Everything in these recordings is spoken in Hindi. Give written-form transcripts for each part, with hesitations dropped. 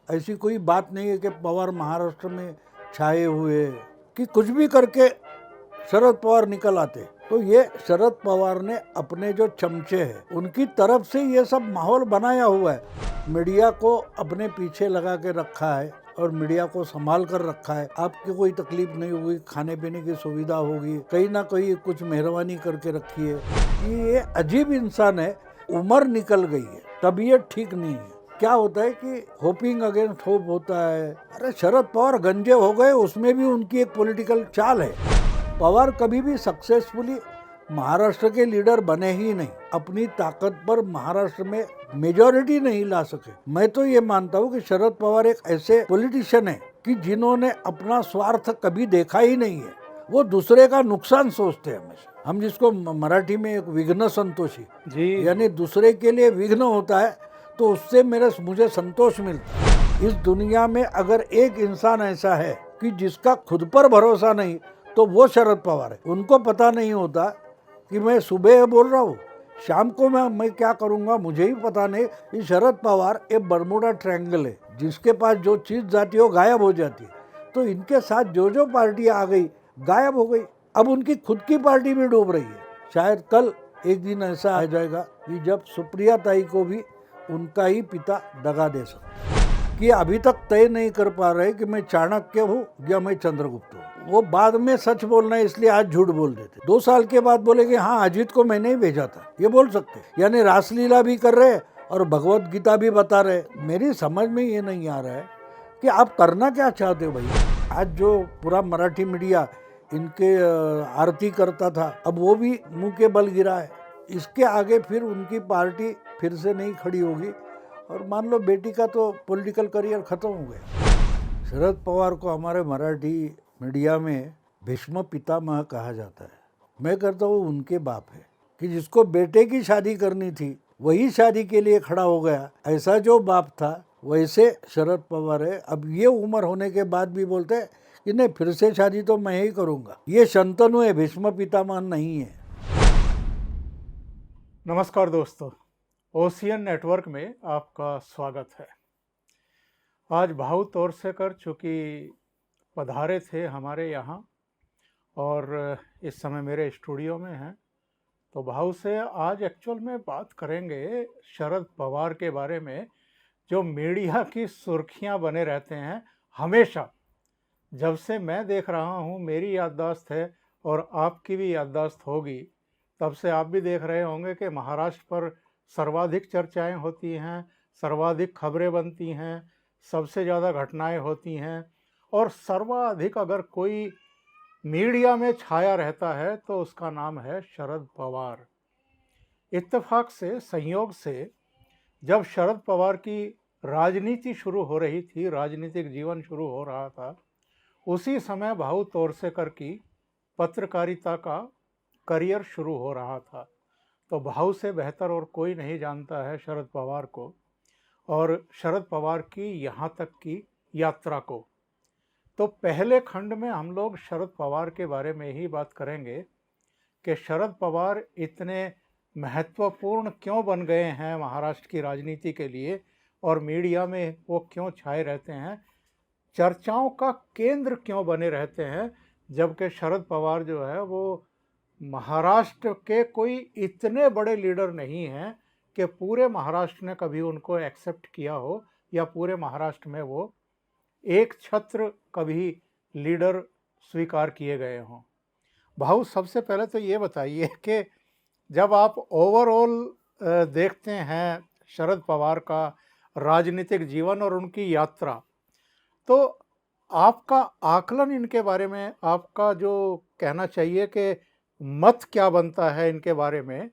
ऐसी कोई बात नहीं है कि पवार महाराष्ट्र में छाए हुए, कि कुछ भी करके शरद पवार निकल आते। तो ये शरद पवार ने अपने जो चमचे हैं उनकी तरफ से ये सब माहौल बनाया हुआ है। मीडिया को अपने पीछे लगा के रखा है और मीडिया को संभाल कर रखा है। आपकी कोई तकलीफ नहीं होगी, खाने पीने की सुविधा होगी, कहीं ना कहीं कुछ मेहरबानी करके रखी है। ये अजीब इंसान है। उम्र निकल गई है, तबीयत ठीक नहीं है। क्या होता है कि होपिंग अगेंस्ट होप होता है। अरे शरद पवार गंजे हो गए, उसमें भी उनकी एक पॉलिटिकल चाल है। पवार कभी भी सक्सेसफुली महाराष्ट्र के लीडर बने ही नहीं, अपनी ताकत पर महाराष्ट्र में मेजॉरिटी नहीं ला सके। मैं तो ये मानता हूँ कि शरद पवार एक ऐसे पॉलिटिशियन है कि जिन्होंने अपना स्वार्थ कभी देखा ही नहीं है। वो दूसरे का नुकसान सोचते हैं हमेशा। हम जिसको मराठी में एक विघ्न संतोषी जी, यानी दूसरे के लिए विघ्न होता है तो उससे मुझे संतोष मिलता है। इस दुनिया में अगर एक इंसान ऐसा है कि जिसका खुद पर भरोसा नहीं तो वो शरद पवार है। उनको पता नहीं होता कि मैं सुबह बोल रहा हूँ, शाम को मैं क्या करूँगा मुझे ही पता नहीं। ये शरद पवार एक बर्मुडा ट्रायंगल है, जिसके पास जो चीज़ जाती है वो गायब हो जाती है। तो इनके साथ जो पार्टी आ गई गायब हो गई। अब उनकी खुद की पार्टी भी डूब रही है। शायद कल एक दिन ऐसा आ जाएगा कि जब सुप्रिया ताई को भी उनका ही पिता दगा दे सकता, कि अभी तक तय नहीं कर पा रहे कि मैं चाणक्य हूँ या मैं चंद्रगुप्त हूँ। वो बाद में सच बोलना है इसलिए आज झूठ बोल देते। 2 साल के बाद बोलेंगे हाँ अजीत को मैंने ही भेजा था, ये बोल सकते। यानी रासलीला भी कर रहे और भगवत गीता भी बता रहे। मेरी समझ में ये नहीं आ रहा है कि आप करना क्या चाहते हो भाई। आज जो पूरा मराठी मीडिया इनके आरती करता था, अब वो भी मुंह के बल गिरा है। इसके आगे फिर उनकी पार्टी फिर से नहीं खड़ी होगी और मान लो बेटी का तो पॉलिटिकल करियर खत्म हो गया। शरद पवार को हमारे मराठी मीडिया में भीष्म पितामह कहा जाता है। मैं कहता हूँ उनके बाप है कि जिसको बेटे की शादी करनी थी वही शादी के लिए खड़ा हो गया। ऐसा जो बाप था वैसे शरद पवार है। अब ये उम्र होने के बाद भी बोलते हैं कि नहीं फिर से शादी तो मैं ही करूँगा। ये शंतनु है, भीष्म पितामह नहीं है। नमस्कार दोस्तों, ओशियन नेटवर्क में आपका स्वागत है। आज भाऊ तोरसेकर चूँकि पधारे थे हमारे यहाँ और इस समय मेरे स्टूडियो में हैं, तो भाऊ से आज एक्चुअल में बात करेंगे शरद पवार के बारे में, जो मीडिया की सुर्खियाँ बने रहते हैं हमेशा। जब से मैं देख रहा हूँ, मेरी याददाश्त है और आपकी भी याददाश्त होगी, तब से आप भी देख रहे होंगे कि महाराष्ट्र पर सर्वाधिक चर्चाएं होती हैं, सर्वाधिक खबरें बनती हैं, सबसे ज़्यादा घटनाएं होती हैं और सर्वाधिक अगर कोई मीडिया में छाया रहता है तो उसका नाम है शरद पवार। इत्तेफाक से, संयोग से, जब शरद पवार की राजनीति शुरू हो रही थी, राजनीतिक जीवन शुरू हो रहा था, उसी समय भाऊ तोरसेकर की पत्रकारिता का करियर शुरू हो रहा था। तो भाऊ से बेहतर और कोई नहीं जानता है शरद पवार को और शरद पवार की यहाँ तक की यात्रा को। तो पहले खंड में हम लोग शरद पवार के बारे में ही बात करेंगे कि शरद पवार इतने महत्वपूर्ण क्यों बन गए हैं महाराष्ट्र की राजनीति के लिए और मीडिया में वो क्यों छाए रहते हैं, चर्चाओं का केंद्र क्यों बने रहते हैं, जबकि शरद पवार जो है वो महाराष्ट्र के कोई इतने बड़े लीडर नहीं हैं कि पूरे महाराष्ट्र ने कभी उनको एक्सेप्ट किया हो या पूरे महाराष्ट्र में वो एक छत्र कभी लीडर स्वीकार किए गए हों। भाऊ, सबसे पहले तो ये बताइए कि जब आप ओवरऑल देखते हैं शरद पवार का राजनीतिक जीवन और उनकी यात्रा, तो आपका आकलन इनके बारे में, आपका जो कहना चाहिए कि मत क्या बनता है इनके बारे में,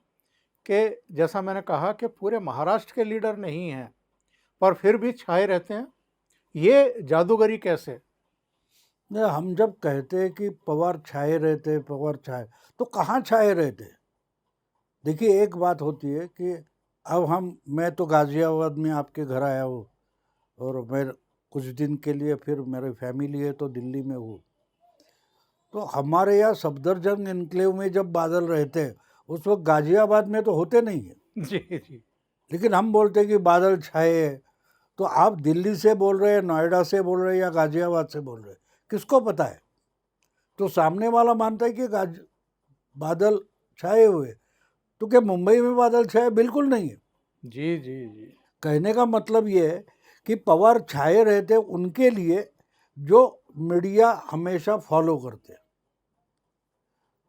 कि जैसा मैंने कहा कि पूरे महाराष्ट्र के लीडर नहीं हैं पर फिर भी छाए रहते हैं, ये जादूगरी कैसे? नहीं, हम जब कहते हैं कि पवार छाए रहते, पवार छाए, तो कहाँ छाए रहते? देखिए, एक बात होती है कि अब मैं तो गाजियाबाद में आपके घर आया हूँ और मैं कुछ दिन के लिए, फिर मेरी फैमिली है तो दिल्ली में हूँ। तो हमारे यहाँ सफदरजंग एनक्लेव में जब बादल रहते हैं उस वक्त गाजियाबाद में तो होते नहीं है जी जी। लेकिन हम बोलते हैं कि बादल छाए, तो आप दिल्ली से बोल रहे हैं, नोएडा से बोल रहे हैं या गाजियाबाद से बोल रहे हैं, किसको पता है? तो सामने वाला मानता है कि बादल छाए हुए, तो क्या मुंबई में बादल छाए? बिल्कुल नहीं है। जी जी जी। कहने का मतलब ये है कि पवार छाए रहते उनके लिए जो मीडिया हमेशा फॉलो करते हैं।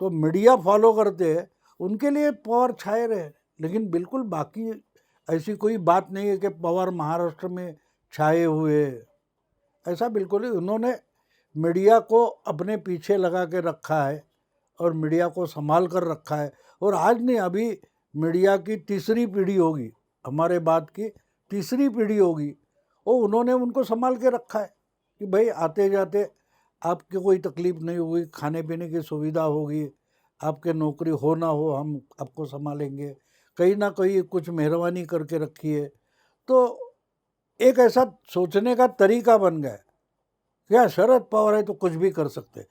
तो मीडिया फॉलो करते हैं उनके लिए पवार छाए रहे, लेकिन बिल्कुल बाकी ऐसी कोई बात नहीं है कि पवार महाराष्ट्र में छाए हुए, ऐसा बिल्कुल ही। उन्होंने मीडिया को अपने पीछे लगा के रखा है और मीडिया को संभाल कर रखा है। और आज नहीं, अभी मीडिया की तीसरी पीढ़ी होगी, हमारे बाद की तीसरी पीढ़ी होगी, वो उन्होंने उनको संभाल के रखा है कि भाई आते जाते आपकी कोई तकलीफ नहीं होगी, खाने पीने की सुविधा होगी, आपके नौकरी हो ना हो हम आपको संभालेंगे, कहीं ना कहीं कुछ मेहरबानी करके रखिए। तो एक ऐसा सोचने का तरीका बन गया, क्या शरद पवार है तो कुछ भी कर सकते,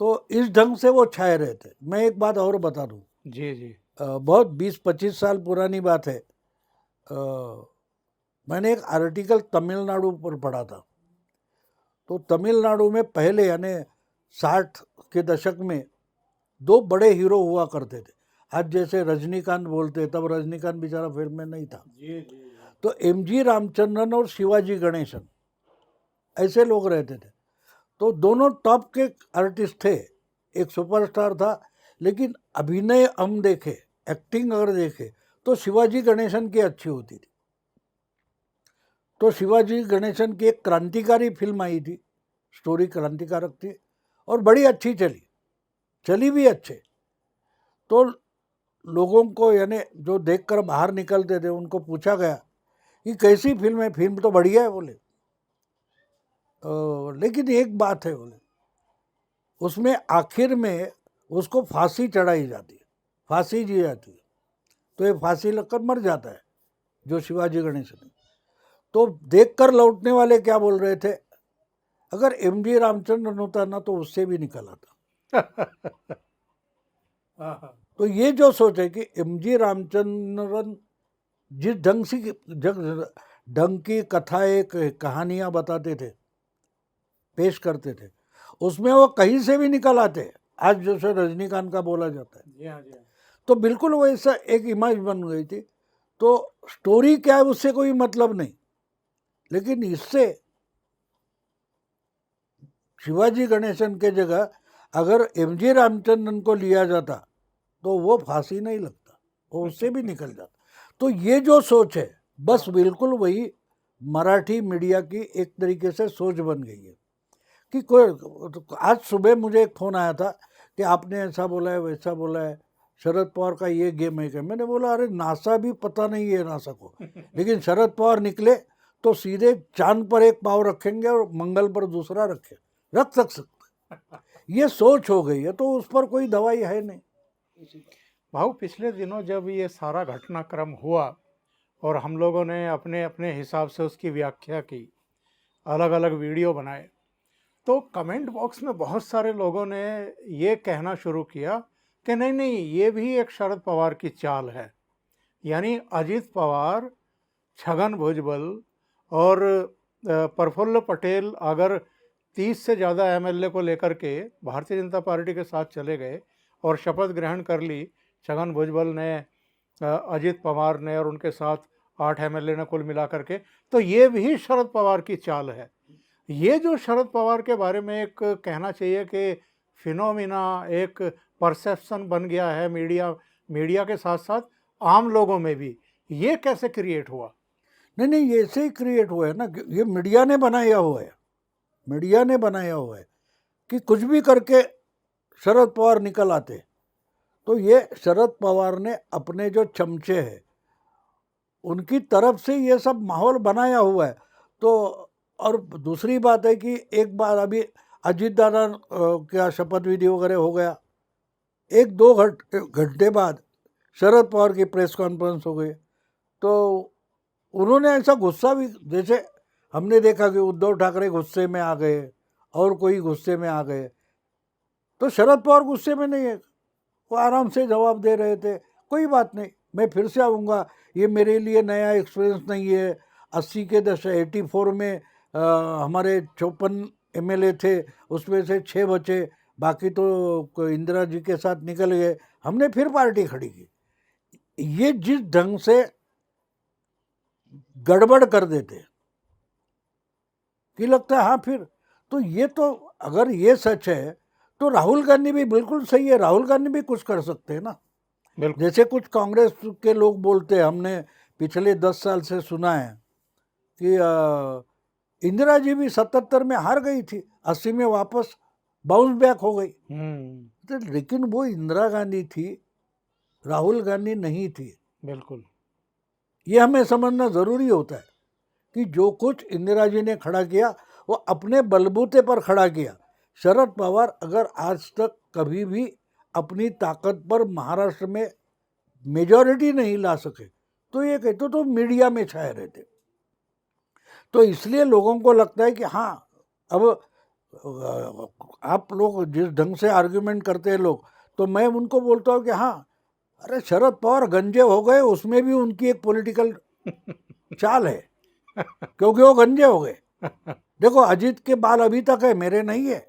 तो इस ढंग से वो छाए रहते। मैं एक बात और बता दूं, जी जी। बहुत 20-25 साल पुरानी बात है, मैंने एक आर्टिकल तमिलनाडु पर पढ़ा था। तो तमिलनाडु में पहले यानी 60 के दशक में दो बड़े हीरो हुआ करते थे। आज जैसे रजनीकांत बोलते, तब रजनीकांत बेचारा फिल्म में नहीं था। जी जी। तो एमजी रामचंद्रन और शिवाजी गणेशन ऐसे लोग रहते थे। तो दोनों टॉप के आर्टिस्ट थे, एक सुपरस्टार था, लेकिन अभिनय हम देखे, एक्टिंग अगर देखे तो शिवाजी गणेशन की अच्छी होती थी। तो शिवाजी गणेशन की एक क्रांतिकारी फिल्म आई थी, स्टोरी क्रांतिकारक थी और बड़ी अच्छी चली भी अच्छे। तो लोगों को यानी जो देखकर बाहर निकलते थे उनको पूछा गया कि कैसी फिल्म है? फिल्म तो बढ़िया है बोले, लेकिन एक बात है बोले, उसमें आखिर में उसको फांसी चढ़ाई जाती है, फांसी दी जाती है, तो ये फांसी लगकर मर जाता है जो शिवाजी गणेशन है। तो देखकर लौटने वाले क्या बोल रहे थे, अगर एमजी रामचंद्रन होता ना तो उससे भी निकल आता। तो ये जो सोच है कि एमजी रामचंद्रन जिस ढंग की कथाएं कहानियां बताते थे, पेश करते थे, उसमें वो कहीं से भी निकल आते। आज जैसे रजनीकांत का बोला जाता है, जी हाँ जी हाँ। तो बिल्कुल वैसा एक इमेज बन गई थी। तो स्टोरी क्या है उससे कोई मतलब नहीं, लेकिन इससे शिवाजी गणेशन के जगह अगर एमजी रामचंद्रन को लिया जाता तो वो फांसी नहीं लगता, वो उससे भी निकल जाता। तो ये जो सोच है बस बिल्कुल वही मराठी मीडिया की एक तरीके से सोच बन गई है कि कोई। आज सुबह मुझे एक फ़ोन आया था कि आपने ऐसा बोला है, वैसा बोला है, शरद पवार का ये गेम है क्या? मैंने बोला अरे नासा भी पता नहीं है नासा को, लेकिन शरद पवार निकले तो सीधे चांद पर एक पाँव रखेंगे और मंगल पर दूसरा रख सकते। ये सोच हो गई है, तो उस पर कोई दवाई है नहीं। भाऊ, पिछले दिनों जब ये सारा घटनाक्रम हुआ और हम लोगों ने अपने अपने हिसाब से उसकी व्याख्या की, अलग अलग वीडियो बनाए, तो कमेंट बॉक्स में बहुत सारे लोगों ने ये कहना शुरू किया कि नहीं नहीं, ये भी एक शरद पवार की चाल है। यानी अजीत पवार, छगन भुजबल और प्रफुल्ल पटेल अगर 30 से ज़्यादा एमएलए को लेकर के भारतीय जनता पार्टी के साथ चले गए और शपथ ग्रहण कर ली छगन भुजबल ने, अजीत पवार ने और उनके साथ 8 एमएलए ने कुल मिला करके, तो ये भी शरद पवार की चाल है। ये जो शरद पवार के बारे में एक कहना चाहिए कि फिनोमिना, एक परसेप्शन बन गया है मीडिया के साथ साथ आम लोगों में भी, ये कैसे क्रिएट हुआ? नहीं, ये ऐसे ही क्रिएट हुआ है ना, ये मीडिया ने बनाया हुआ है। मीडिया ने बनाया हुआ है कि कुछ भी करके शरद पवार निकल आते। तो ये शरद पवार ने अपने जो चमचे हैं उनकी तरफ से ये सब माहौल बनाया हुआ है। तो और दूसरी बात है कि एक बार अभी अजीत दादा क्या शपथ विधि वगैरह हो गया, 1-2 घंटे बाद शरद पवार की प्रेस कॉन्फ्रेंस हो गई। तो उन्होंने ऐसा गुस्सा भी, जैसे हमने देखा कि उद्धव ठाकरे गुस्से में आ गए और कोई गुस्से में आ गए, तो शरद पवार गुस्से में नहीं है, वो आराम से जवाब दे रहे थे, कोई बात नहीं, मैं फिर से आऊँगा, ये मेरे लिए नया एक्सपीरियंस नहीं है, 80 के दशक 84 में हमारे 54 एमएलए थे, उसमें से 6 बचे, बाकी तो इंदिरा जी के साथ निकल गए, हमने फिर पार्टी खड़ी की। ये जिस ढंग से गड़बड़ कर देते कि लगता है हाँ फिर तो ये तो अगर ये सच है तो राहुल गांधी भी बिल्कुल सही है, राहुल गांधी भी कुछ कर सकते हैं ना। बिल्कुल जैसे कुछ कांग्रेस के लोग बोलते हैं, हमने पिछले 10 साल से सुना है कि इंदिरा जी भी 77 में हार गई थी, 80 में वापस बाउंस बैक हो गई। तो लेकिन वो इंदिरा गांधी थी, राहुल गांधी नहीं थी। बिल्कुल ये हमें समझना जरूरी होता है कि जो कुछ इंदिरा जी ने खड़ा किया वो अपने बलबूते पर खड़ा किया। शरद पवार अगर आज तक कभी भी अपनी ताकत पर महाराष्ट्र में मेजॉरिटी नहीं ला सके तो ये कहते तो मीडिया में छाए रहते। तो इसलिए लोगों को लगता है कि हाँ अब आप लोग जिस ढंग से आर्ग्यूमेंट करते हैं लोग, तो मैं उनको बोलता हूँ कि हाँ अरे शरद पवार गंजे हो गए, उसमें भी उनकी एक पॉलिटिकल चाल है क्योंकि वो गंजे हो गए। देखो अजीत के बाल अभी तक है, मेरे नहीं है,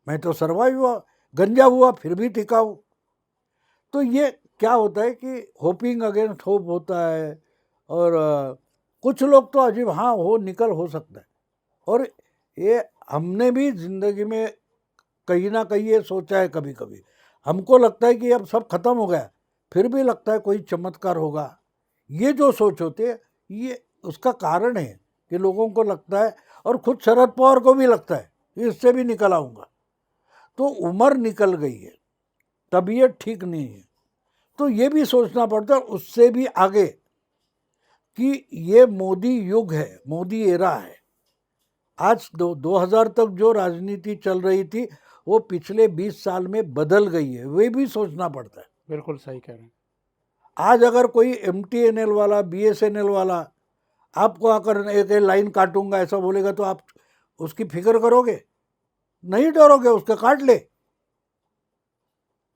मैं तो सर्वाइव हुआ, गंजा हुआ फिर भी टिका हूँ। तो ये क्या होता है कि होपिंग अगेंस्ट होप होता है, और कुछ लोग तो अजीब हाँ हो निकल हो सकता है। और ये हमने भी जिंदगी में कहीं ना कहीं ये सोचा है, कभी कभी हमको लगता है कि अब सब खत्म हो गया, फिर भी लगता है कोई चमत्कार होगा। ये जो सोच होते है ये उसका कारण है कि लोगों को लगता है, और खुद शरद पवार को भी लगता है कि इससे भी निकल आऊँगा। तो उम्र निकल गई है, तबीयत ठीक नहीं है, तो ये भी सोचना पड़ता है उससे भी आगे कि ये मोदी युग है, मोदी एरा है। आज 2000 तक जो राजनीति चल रही थी वो पिछले 20 साल में बदल गई है, वे भी सोचना पड़ता है। बिल्कुल सही कह रहे हैं। आज अगर कोई MTNL वाला, BSNL वाला आपको आकर एक लाइन काटूंगा ऐसा बोलेगा तो आप उसकी फिक्र करोगे? नहीं डरोगे, उसका काट ले।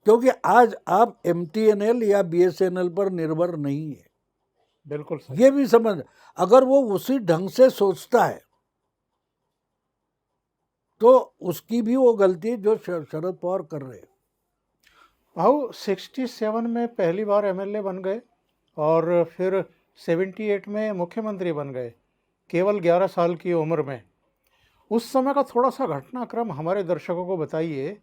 क्योंकि आज आप MTNL या BSNL पर निर्भर नहीं है। बिल्कुल सही। ये भी समझ, अगर वो उसी ढंग से सोचता है तो उसकी भी वो गलती जो शरद पवार कर रहे हैं। भाऊ 67 में पहली बार एमएलए बन गए और फिर 78 में मुख्यमंत्री बन गए, केवल 11 साल की उम्र में। उस समय का थोड़ा सा घटनाक्रम हमारे दर्शकों को बताइए,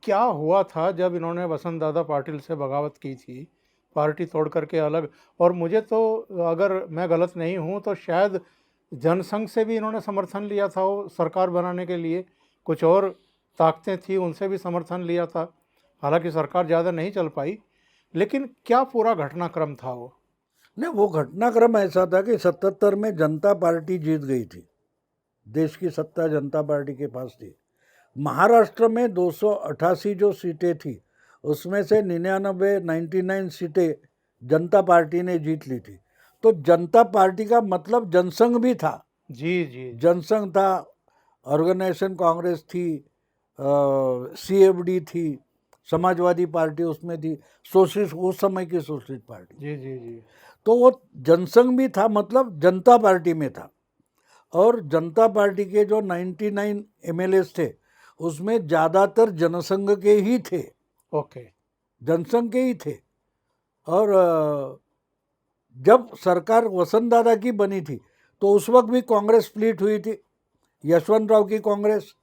क्या हुआ था जब इन्होंने वसंत दादा पाटिल से बगावत की थी, पार्टी तोड़ करके अलग। और मुझे तो, अगर मैं गलत नहीं हूँ तो शायद जनसंघ से भी इन्होंने समर्थन लिया था वो सरकार बनाने के लिए, कुछ और ताकतें थी उनसे भी समर्थन लिया था, हालांकि सरकार ज़्यादा नहीं चल पाई। लेकिन क्या पूरा घटनाक्रम था वो? नहीं, वो घटनाक्रम ऐसा था कि 77 में जनता पार्टी जीत गई थी, देश की सत्ता जनता पार्टी के पास थी। महाराष्ट्र में 288 जो सीटें थी उसमें से 99 सीटें जनता पार्टी ने जीत ली थी। तो जनता पार्टी का मतलब जनसंघ भी था। जी जी। जनसंघ था, ऑर्गेनाइजेशन कांग्रेस थी, CFD थी, समाजवादी पार्टी उसमें थी, सोशलिस्ट उस समय की सोशलिस्ट पार्टी। जी जी जी। तो वो जनसंघ भी था, मतलब जनता पार्टी में था। और जनता पार्टी के जो 99 MLAs थे उसमें ज़्यादातर जनसंघ के ही थे। ओके। जनसंघ के ही थे। और जब सरकार वसंत दादा की बनी थी तो उस वक्त भी कांग्रेस स्प्लिट हुई थी। यशवंत राव की कांग्रेस,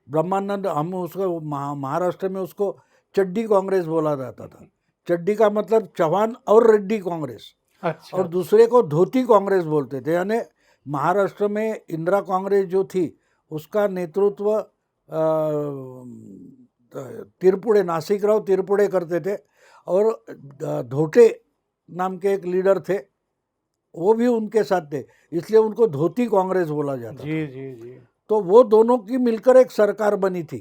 ब्रह्मानंद, हम उसको महाराष्ट्र में उसको चड्डी कांग्रेस बोला जाता था। चड्डी का मतलब चौहान और रेड्डी कांग्रेस। अच्छा। और दूसरे को धोती कांग्रेस बोलते थे। यानी महाराष्ट्र में इंदिरा कांग्रेस जो थी उसका नेतृत्व तिरपुड़े, नासिकराव तिरपुड़े करते थे, और धोटे नाम के एक लीडर थे वो भी उनके साथ थे, इसलिए उनको धोती कांग्रेस बोला जाता जी था। जी जी। तो वो दोनों की मिलकर एक सरकार बनी थी,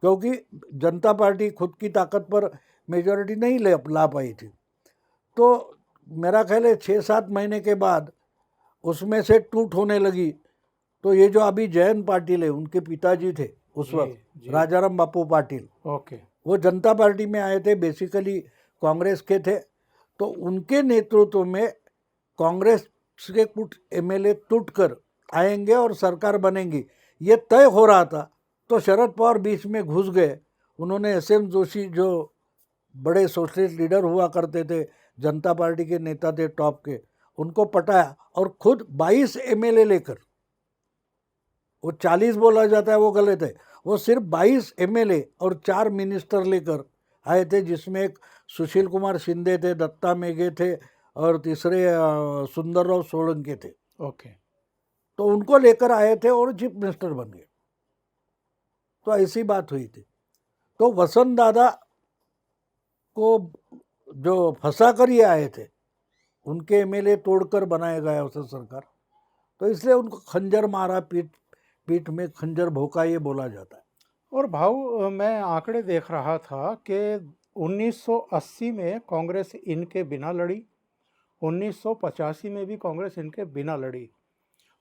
क्योंकि जनता पार्टी खुद की ताकत पर मेजॉरिटी नहीं ला पाई थी। तो मेरा ख्याल है 6-7 महीने के बाद उसमें से टूट होने लगी। तो ये जो अभी जयंत पाटिल है, उनके पिताजी थे उस वक्त राजाराम बापू पाटिल, ओके। वो जनता पार्टी में आए थे, बेसिकली कांग्रेस के थे। तो उनके नेतृत्व में कांग्रेस के कुछ एमएलए टूट कर आएंगे और सरकार बनेगी, ये तय हो रहा था। तो शरद पवार बीच में घुस गए। उन्होंने एसएम जोशी जो बड़े सोशलिस्ट लीडर हुआ करते थे, जनता पार्टी के नेता थे टॉप के, उनको पटाया और खुद 22 एमएलए लेकर, वो 40 बोला जाता है वो गलत है, वो सिर्फ 22 एमएलए और 4 मिनिस्टर लेकर आए थे, जिसमें एक सुशील कुमार शिंदे थे, दत्ता मेघे थे और तीसरे सुंदरराव सोलंकी थे। ओके। तो उनको लेकर आए थे और चीफ मिनिस्टर बन गए। तो ऐसी बात हुई थी। तो वसंत दादा को जो फंसा कर ये आए थे, उनके एमएलए तोड़कर बनाया गया उसे सरकार, तो इसलिए उनको खंजर मारा, पीठ में खंजर भोंका, ये बोला जाता है। और भाऊ, मैं आंकड़े देख रहा था कि 1980 में कांग्रेस इनके बिना लड़ी, 1985 में भी कांग्रेस इनके बिना लड़ी।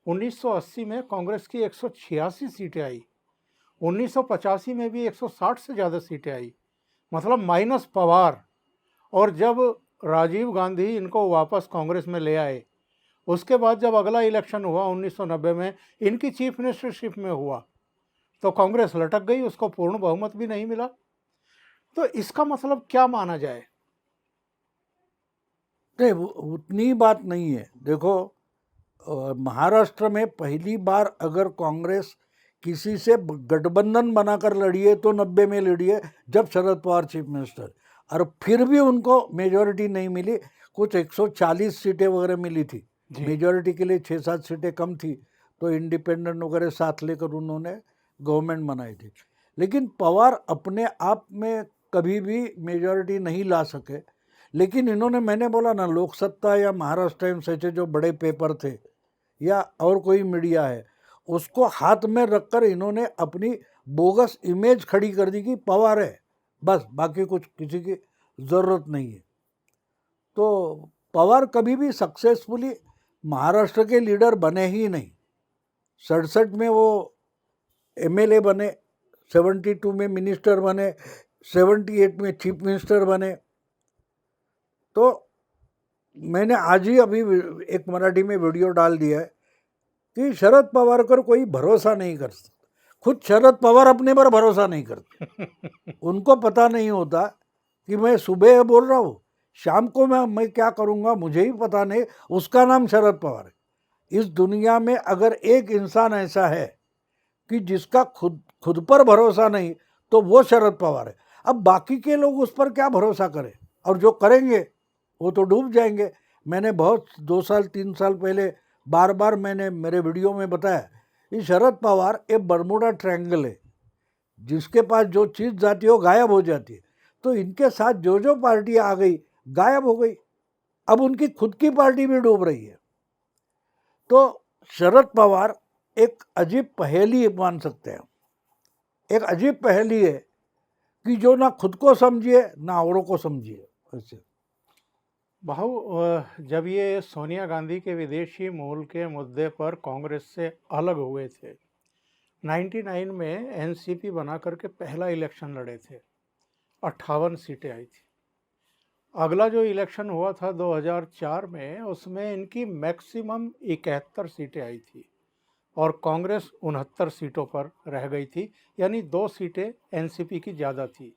1980 में कांग्रेस की 186 सीटें आई, 1985 में भी 160 से ज़्यादा सीटें आई, मतलब माइनस पवार। और जब राजीव गांधी इनको वापस कांग्रेस में ले आए, उसके बाद जब अगला इलेक्शन हुआ 1990 में, इनकी चीफ मिनिस्टरशिप में हुआ, तो कांग्रेस लटक गई, उसको पूर्ण बहुमत भी नहीं मिला। तो इसका मतलब क्या माना जाए? नहीं, उतनी बात नहीं है। देखो, महाराष्ट्र में पहली बार अगर कांग्रेस किसी से गठबंधन बनाकर लड़ी है तो 90 में लड़ी है, जब शरद पवार चीफ मिनिस्टर, और फिर भी उनको मेजॉरिटी नहीं मिली। कुछ 140 सीटें वगैरह मिली थी, मेजॉरिटी के लिए 6-7 सीटें कम थी, तो इंडिपेंडेंट वगैरह साथ लेकर उन्होंने गवर्नमेंट बनाई थी। लेकिन पवार अपने आप में कभी भी मेजॉरिटी नहीं ला सके। लेकिन इन्होंने, मैंने बोला ना, लोक सत्ता या महाराष्ट्र टाइम्स ऐसे जो बड़े पेपर थे या और कोई मीडिया है, उसको हाथ में रखकर इन्होंने अपनी बोगस इमेज खड़ी कर दी कि पवार है, बस, बाकी कुछ किसी की ज़रूरत नहीं है। तो पवार कभी भी सक्सेसफुली महाराष्ट्र के लीडर बने ही नहीं। 67 में वो एमएलए बने, 72 में मिनिस्टर बने, 78 में चीफ मिनिस्टर बने। तो मैंने आज ही अभी एक मराठी में वीडियो डाल दिया है कि शरद पवार पर कोई भरोसा नहीं कर सकता। खुद शरद पवार अपने पर भरोसा नहीं करते। उनको पता नहीं होता कि मैं सुबह बोल रहा हूँ, शाम को मैं क्या करूँगा मुझे ही पता नहीं। उसका नाम शरद पवार है। इस दुनिया में अगर एक इंसान ऐसा है कि जिसका खुद पर भरोसा नहीं, तो वो शरद पवार है। अब बाकी के लोग उस पर क्या भरोसा करें, और जो करेंगे वो तो डूब जाएंगे। मैंने बहुत 2 साल 3 साल पहले बार बार मैंने मेरे वीडियो में बताया कि शरद पवार एक बर्मुडा ट्रायंगल है, जिसके पास जो चीज़ जाती है वो गायब हो जाती है। तो इनके साथ जो जो पार्टी आ गई गायब हो गई। अब उनकी खुद की पार्टी भी डूब रही है। तो शरद पवार एक अजीब पहेली मान सकते हैं। एक अजीब पहेली है कि जो ना खुद को समझिए ना औरों को समझिए। ऐसे भाऊ, जब ये सोनिया गांधी के विदेशी मूल के मुद्दे पर कांग्रेस से अलग हुए थे, 99 में एनसीपी बना करके पहला इलेक्शन लड़े थे, 58 सीटें आई थी। अगला जो इलेक्शन हुआ था 2004 में, उसमें इनकी मैक्सिमम 71 सीटें आई थी और कांग्रेस 69 सीटों पर रह गई थी, यानी 2 सीटें एनसीपी की ज़्यादा थी।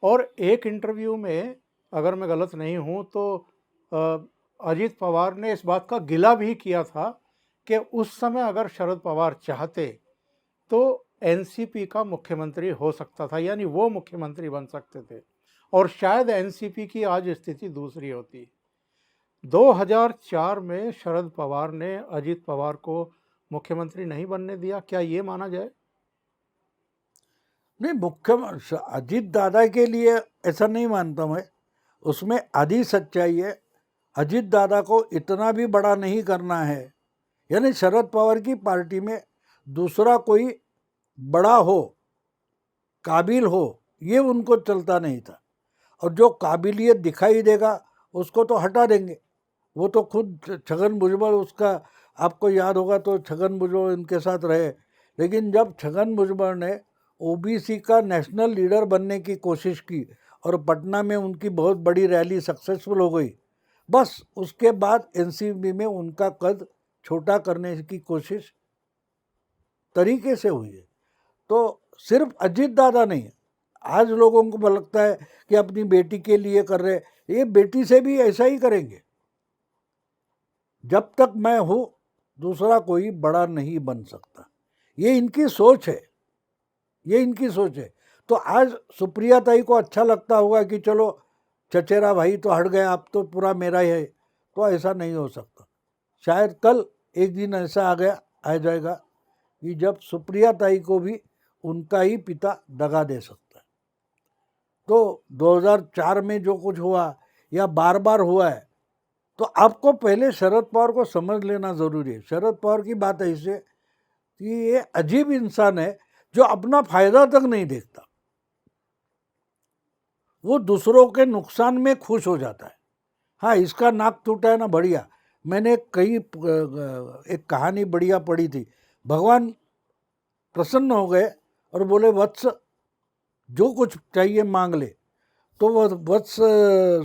और एक इंटरव्यू में, अगर मैं गलत नहीं हूँ तो अजीत पवार ने इस बात का गिला भी किया था कि उस समय अगर शरद पवार चाहते तो एनसीपी का मुख्यमंत्री हो सकता था, यानी वो मुख्यमंत्री बन सकते थे और शायद एनसीपी की आज स्थिति दूसरी होती। 2004 में शरद पवार ने अजीत पवार को मुख्यमंत्री नहीं बनने दिया, क्या ये माना जाए? नहीं, मुख्य अजीत दादा के लिए ऐसा नहीं मानता मैं। उसमें आधी सच्चाई है। अजीत दादा को इतना भी बड़ा नहीं करना है, यानी शरद पवार की पार्टी में दूसरा कोई बड़ा हो, काबिल हो, ये उनको चलता नहीं था। और जो काबिलियत दिखाई देगा उसको तो हटा देंगे। वो तो खुद छगन भुजबल, उसका आपको याद होगा तो छगन भुजबल इनके साथ रहे। लेकिन जब छगन भुजबल ने ओबीसी का नेशनल लीडर बनने की कोशिश की और पटना में उनकी बहुत बड़ी रैली सक्सेसफुल हो गई, बस उसके बाद एनसीपी में उनका कद छोटा करने की कोशिश तरीके से हुई है। तो सिर्फ अजीत दादा नहीं है, आज लोगों को लगता है कि अपनी बेटी के लिए कर रहे, ये बेटी से भी ऐसा ही करेंगे। जब तक मैं हूं दूसरा कोई बड़ा नहीं बन सकता, ये इनकी सोच है, ये इनकी सोच है। तो आज सुप्रिया ताई को अच्छा लगता होगा कि चलो चचेरा भाई तो हट गया, अब तो पूरा मेरा ही है, तो ऐसा नहीं हो सकता। शायद कल एक दिन ऐसा आ जाएगा कि जब सुप्रिया ताई को भी उनका ही पिता दगा दे सकता है। तो 2004 में जो कुछ हुआ या बार बार हुआ है, तो आपको पहले शरद पवार को समझ लेना ज़रूरी है। शरद पवार की बात ऐसे कि ये अजीब इंसान है जो अपना फायदा तक नहीं देखता, वो दूसरों के नुकसान में खुश हो जाता है। हाँ, इसका नाक टूटा है ना, बढ़िया। मैंने एक कहानी बढ़िया पढ़ी थी, भगवान प्रसन्न हो गए और बोले वत्स जो कुछ चाहिए मांग ले। तो वो वत्स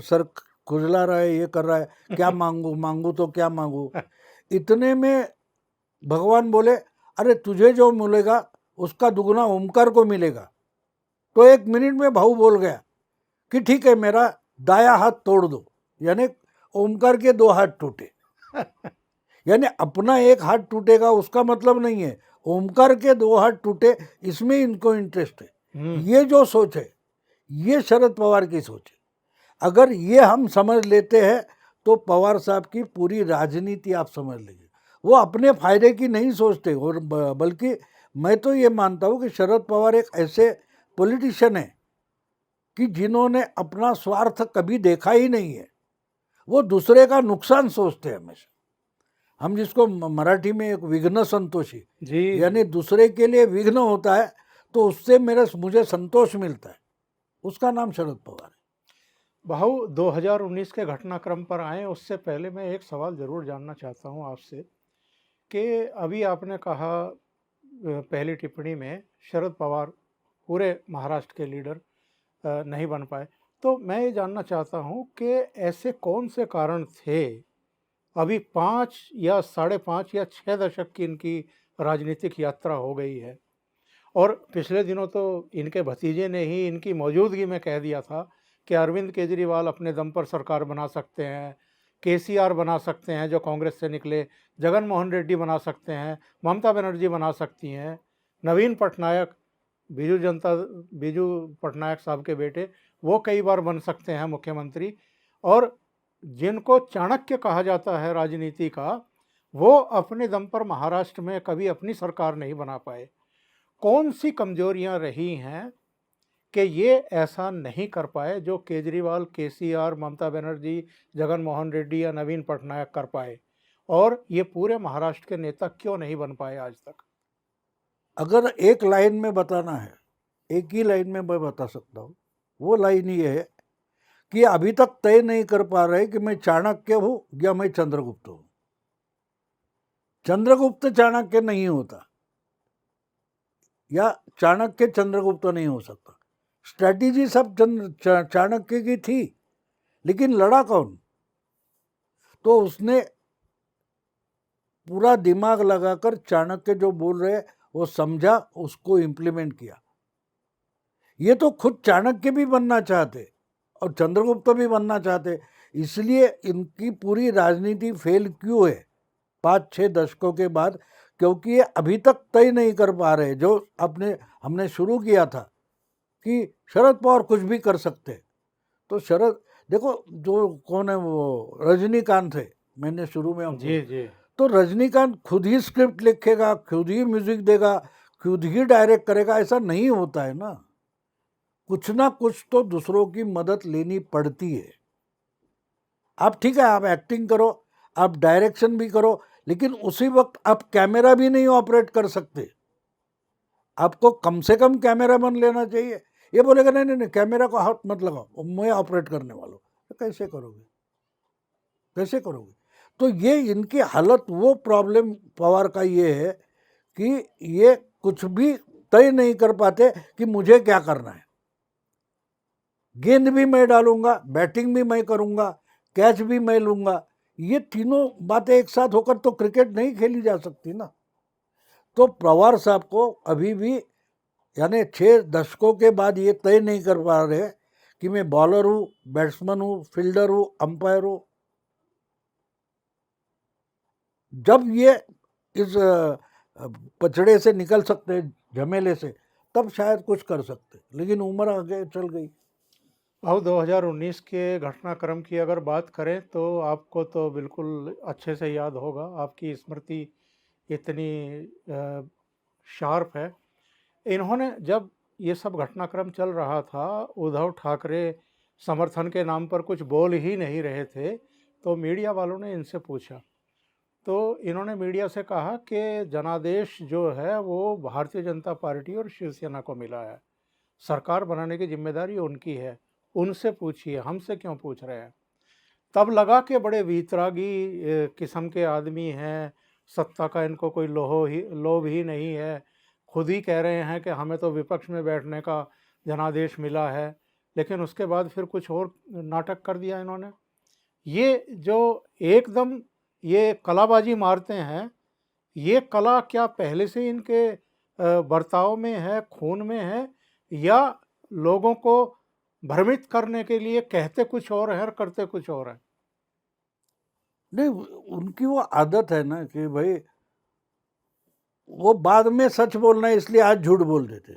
सर खुजला रहा है, ये कर रहा है, क्या मांगू तो क्या मांगू। इतने में भगवान बोले अरे तुझे जो मिलेगा उसका दुगना ओमकार को मिलेगा। तो 1 मिनट में भाऊ बोल गया कि ठीक है मेरा दाया हाथ तोड़ दो, यानी ओमकार के 2 हाथ टूटे। यानी अपना 1 हाथ टूटेगा उसका मतलब नहीं है, ओमकार के 2 हाथ टूटे, इसमें इनको इंटरेस्ट है। ये जो सोच है ये शरद पवार की सोच है। अगर ये हम समझ लेते हैं तो पवार साहब की पूरी राजनीति आप समझ लीजिए। वो अपने फायदे की नहीं सोचते, और बल्कि मैं तो ये मानता हूँ कि शरद पवार एक ऐसे पॉलिटिशियन है कि जिन्होंने अपना स्वार्थ कभी देखा ही नहीं है, वो दूसरे का नुकसान सोचते हैं हमेशा। हम जिसको मराठी में एक विघ्न संतोषी, यानी दूसरे के लिए विघ्न होता है तो उससे मुझे संतोष मिलता है, उसका नाम शरद पवार है। भाऊ 2019 के घटनाक्रम पर आए उससे पहले मैं एक सवाल ज़रूर जानना चाहता हूं आपसे कि अभी आपने कहा पहली टिप्पणी में शरद पवार पूरे महाराष्ट्र के लीडर नहीं बन पाए, तो मैं ये जानना चाहता हूं कि ऐसे कौन से कारण थे। अभी 5 या 5.5 या 6 दशक की इनकी राजनीतिक यात्रा हो गई है, और पिछले दिनों तो इनके भतीजे ने ही इनकी मौजूदगी में कह दिया था कि अरविंद केजरीवाल अपने दम पर सरकार बना सकते हैं, केसीआर बना सकते हैं जो कांग्रेस से निकले, जगन मोहन रेड्डी बना सकते हैं, ममता बनर्जी बना सकती हैं, नवीन पटनायक बीजू पटनायक साहब के बेटे वो कई बार बन सकते हैं मुख्यमंत्री, और जिनको चाणक्य कहा जाता है राजनीति का, वो अपने दम पर महाराष्ट्र में कभी अपनी सरकार नहीं बना पाए। कौन सी कमजोरियां रही हैं कि ये ऐसा नहीं कर पाए जो केजरीवाल, केसीआर, ममता बनर्जी, जगन मोहन रेड्डी या नवीन पटनायक कर पाए, और ये पूरे महाराष्ट्र के नेता क्यों नहीं बन पाए आज तक? अगर एक लाइन में बताना है, एक ही लाइन में मैं बता सकता हूँ, वो लाइन ये है कि अभी तक तय नहीं कर पा रहे कि मैं चाणक्य हूं या मैं चंद्रगुप्त हूं। चंद्रगुप्त चाणक्य नहीं होता या चाणक्य चंद्रगुप्त नहीं हो सकता। स्ट्रैटेजी सब चाणक्य की थी, लेकिन लड़ा कौन? तो उसने पूरा दिमाग लगाकर चाणक्य जो बोल रहे वो समझा, उसको इम्प्लीमेंट किया। ये तो खुद चाणक्य भी बनना चाहते और चंद्रगुप्त भी बनना चाहते, इसलिए इनकी पूरी राजनीति फेल क्यों है 5-6 दशकों के बाद, क्योंकि ये अभी तक तय नहीं कर पा रहे। जो हमने शुरू किया था कि शरद पवार कुछ भी कर सकते, तो देखो जो कौन है वो रजनीकांत है, मैंने शुरू में जी तो रजनीकांत खुद ही स्क्रिप्ट लिखेगा, खुद ही म्यूजिक देगा, खुद ही डायरेक्ट करेगा, ऐसा नहीं होता है ना। कुछ ना कुछ तो दूसरों की मदद लेनी पड़ती है। आप ठीक है, आप एक्टिंग करो, आप डायरेक्शन भी करो, लेकिन उसी वक्त आप कैमरा भी नहीं ऑपरेट कर सकते। आपको कम से कम कैमरा मैन लेना चाहिए। ये बोलेगा नहीं नहीं नहीं, कैमरा को हाथ मत लगाओ, मैं ऑपरेट करने वाला हूँ, तो कैसे करोगे, कैसे करोगे? तो ये इनकी हालत, वो प्रॉब्लम पवार का ये है कि ये कुछ भी तय नहीं कर पाते कि मुझे क्या करना है। गेंद भी मैं डालूंगा, बैटिंग भी मैं करूंगा, कैच भी मैं लूँगा, ये तीनों बातें एक साथ होकर तो क्रिकेट नहीं खेली जा सकती ना। तो पवार साहब को अभी भी यानी 6 दशकों के बाद ये तय नहीं कर पा रहे कि मैं बॉलर हूँ, बैट्समैन हूँ, फील्डर हूँ, अंपायर हूँ। जब ये इस पचड़े से निकल सकते, झमेले से, तब शायद कुछ कर सकते, लेकिन उम्र आगे चल गई। अब 2019 के घटनाक्रम की अगर बात करें तो आपको तो बिल्कुल अच्छे से याद होगा, आपकी स्मृति इतनी शार्प है। इन्होंने जब ये सब घटनाक्रम चल रहा था, उद्धव ठाकरे समर्थन के नाम पर कुछ बोल ही नहीं रहे थे, तो मीडिया वालों ने इनसे पूछा, तो इन्होंने मीडिया से कहा कि जनादेश जो है वो भारतीय जनता पार्टी और शिवसेना को मिला है, सरकार बनाने की जिम्मेदारी उनकी है, उनसे पूछिए, हमसे क्यों पूछ रहे हैं। तब लगा कि बड़े वीतरागी किस्म के आदमी हैं, सत्ता का इनको कोई लोभ ही नहीं है, खुद ही कह रहे हैं कि हमें तो विपक्ष में बैठने का जनादेश मिला है। लेकिन उसके बाद फिर कुछ और नाटक कर दिया इन्होंने। ये जो एकदम ये कलाबाजी मारते हैं, ये कला क्या पहले से इनके बर्ताव में है, खून में है, या लोगों को भ्रमित करने के लिए कहते कुछ और है और करते कुछ और है? नहीं, उनकी वो आदत है ना कि भाई वो बाद में सच बोलना है, इसलिए आज झूठ बोल देते।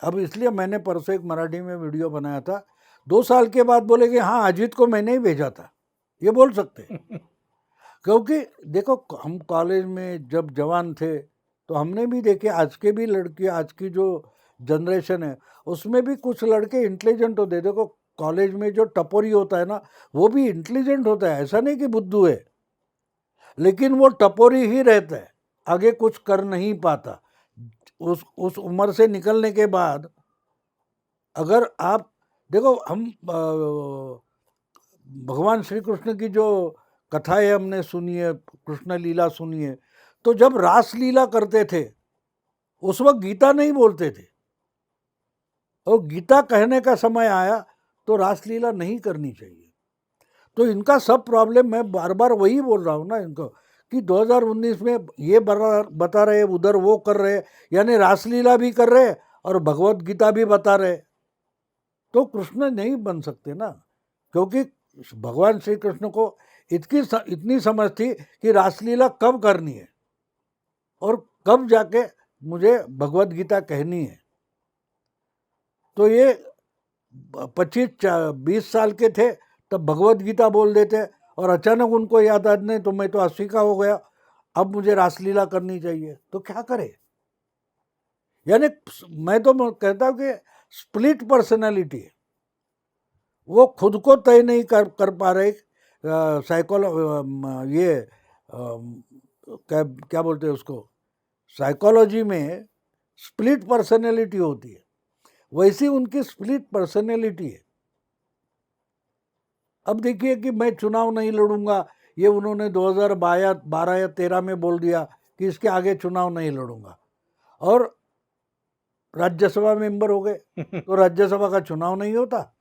अब इसलिए मैंने परसों एक मराठी में वीडियो बनाया था, 2 साल के बाद बोले कि हाँ अजीत को मैंने ही भेजा था, ये बोल सकते। क्योंकि देखो, हम कॉलेज में जब जवान थे तो हमने भी देखे, आज के भी लड़के, आज की जो जनरेशन है उसमें भी कुछ लड़के इंटेलिजेंट होते हैं। देखो कॉलेज में जो टपोरी होता है ना, वो भी इंटेलिजेंट होता है, ऐसा नहीं कि बुद्धू है, लेकिन वो टपोरी ही रहता है, आगे कुछ कर नहीं पाता। उस उम्र से निकलने के बाद अगर आप देखो, हम भगवान श्री कृष्ण की जो कथाएं हमने सुनी है, कृष्ण लीला सुनी है, तो जब रास लीला करते थे उस वक्त गीता नहीं बोलते थे, और गीता कहने का समय आया तो रासलीला नहीं करनी चाहिए। तो इनका सब प्रॉब्लम, मैं बार बार वही बोल रहा हूँ ना इनको, कि 2019 में ये बता रहे, उधर वो कर रहे, यानी रासलीला भी कर रहे और भगवत गीता भी बता रहे, तो कृष्ण नहीं बन सकते ना। क्योंकि भगवान श्री कृष्ण को इतनी समझ थी कि रासलीला कब करनी है और कब जाके मुझे भगवत गीता कहनी है। तो ये 25-20 साल के थे तब भगवत गीता बोल देते, और अचानक उनको याद आज नहीं तो मैं तो 80 का हो गया, अब मुझे रासलीला करनी चाहिए, तो क्या करे। यानी मैं तो कहता हूँ कि स्प्लिट पर्सनालिटी है, वो खुद को तय नहीं कर पा रहे। ये क्या बोलते हैं उसको, साइकोलॉजी में स्प्लिट पर्सनैलिटी होती है, वैसी उनकी स्प्लिट पर्सनैलिटी है। अब देखिए कि मैं चुनाव नहीं लड़ूंगा, ये उन्होंने 2012 या 13 में बोल दिया कि इसके आगे चुनाव नहीं लड़ूंगा, और राज्यसभा मेंबर हो गए। तो राज्यसभा का चुनाव नहीं होता।